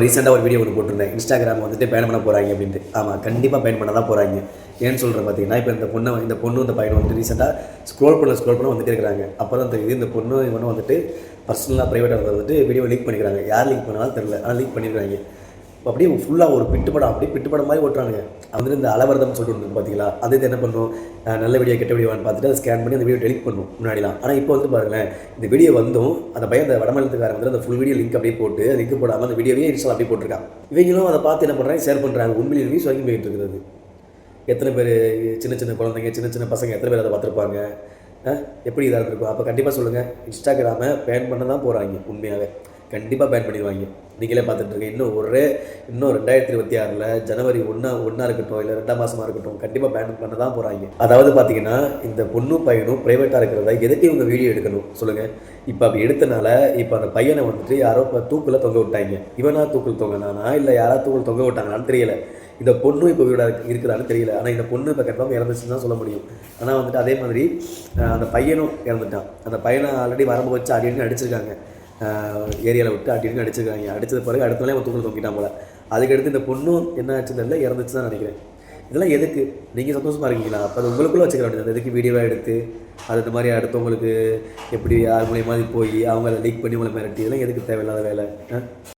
ரீசெண்டாக ஒரு வீடியோ ஒன்று போட்டிருந்தேன். இன்ஸ்டாகிராம் வந்துட்டு பேன் பண்ண போகிறாங்க அப்படின்ட்டு. ஆமாம், கண்டிப்பாக பேன் பண்ண தான் போகிறாங்க. ஏன்னு சொல்கிறேன் பார்த்தீங்கன்னா, இப்போ இந்த பொண்ணு இந்த பையனை வந்துட்டு ரீசெண்டாக ஸ்க்ரோல் பண்ண வந்துட்டே இருக்கிறாங்க. அப்போ தான் தெரியுது இந்த பொண்ணு இவனும் வந்துட்டு பர்சனலாக ப்ரைவேட்டாக வந்துட்டு வீடியோ லீக் பண்ணிக்கிறாங்க. யார் லீக் பண்ணாலும் தெரில, ஆனால் லீக் பண்ணியிருக்காங்க. அப்படியே ஃபுல்லாக ஒரு பிட்டுப்படம் அப்படியே பிட்டுப்படம் மாதிரி ஓட்டுறானுங்க. வந்துட்டு இந்த அலவரதம் சொல்லிட்டு ஒன்று பார்த்தீங்களா, அது இது என்ன பண்ணும், நல்ல வீடியோ கெட்ட வீடியோவான்னு பார்த்துட்டு அதை ஸ்கேன் பண்ணி அந்த வீடியோ டெலிட் பண்ணும் முன்னாடிலாம். ஆனால் இப்போ வந்து பாருங்களேன், இந்த வீடியோ வந்தும் அந்த பையன் அந்த வடமாநிலத்துக்காரன் வந்து அந்த ஃபுல் வீடியோ லிங்க் அப்படியே போட்டு லிங்க் போடாமல் அந்த வீடியோவே இன்ஸ்டால் அப்படியே போட்டிருக்கான். இவங்களும் அதை பார்த்து என்ன பண்ணுறாங்க, ஷேர் பண்ணுறாங்க. உண்மையிலே வியூஸ் வரைக்கும் போயிட்டு இருக்கிறது. எத்தனை பேர் சின்ன சின்ன குழந்தைங்க, சின்ன சின்ன பசங்க எத்தனை பேர் அதை பார்த்துருப்பாங்க? எப்படி இதாக இருந்திருக்கும்? அப்போ கண்டிப்பாக சொல்லுங்கள், இன்ஸ்டாகிராமை பேன் பண்ண தான் போகிறாங்க. உண்மையாகவே கண்டிப்பாக பேன் பண்ணிடுவாங்க. நீங்களே பார்த்துட்ருக்கேன். இன்னும் 2026 ஜனவரி ஒன்றா இருக்கட்டும், இல்லை 2ஆம் மாதமாக இருக்கட்டும், கண்டிப்பாக பேன் பண்ண தான் போகிறாங்க. அதாவது பார்த்தீங்கன்னா, இந்த பொண்ணும் பையனும் ப்ரைவேட்டாக இருக்கிறத எதுக்கு இவங்க வீடியோ எடுக்கணும் சொல்லுங்கள்? இப்போ அப்படி எடுத்தனால இப்போ அந்த பையனை வந்துட்டு யாரோ இப்போ தூக்கில் தொங்க விட்டாங்க. இவனா தூக்கில் தொங்கினானா இல்லை யாராவது தூக்கில் தொங்க விட்டாங்களான்னு தெரியல. இந்த பொண்ணும் இப்போ வீடாக இருக்கிறான்னு தெரியல. ஆனால் இந்த பொண்ணு இப்போ கண்டிப்பாக இறந்துச்சுன்னு தான் சொல்ல முடியும். ஆனால் வந்துட்டு அதே மாதிரி அந்த பையனும் இறந்துட்டான். அந்த பையனை ஆல்ரெடி வரம்பு வச்சு அடின்னு அடிச்சிருக்காங்க. ஏரியாவில் விட்டு அடின்னு அடிச்சிருக்காங்க. அடித்தது பிறகு அடுத்த நாளே அவன் தூக்கில் தொங்கிட்டான் போல. அதுக்கடுத்து இந்த பொண்ணும் என்ன ஆச்சுன்னு தெரியல, இறந்துச்சு தான் நினைக்கிறேன். இதெல்லாம் எதுக்கு? நீங்கள் சந்தோஷமாக இருக்கீங்களா? அப்போ அது உங்களுக்குள்ளே வச்சுக்க வேண்டியது. எதுக்கு வீடியோவாக எடுத்து அது இந்த மாதிரி அடுத்தவங்களுக்கு எப்படி யார் மூலியமாக போய் அவங்க அதை லீக் பண்ணி உங்களை மிரட்டி, இதெல்லாம் எதுக்கு தேவையில்லாத வேலை?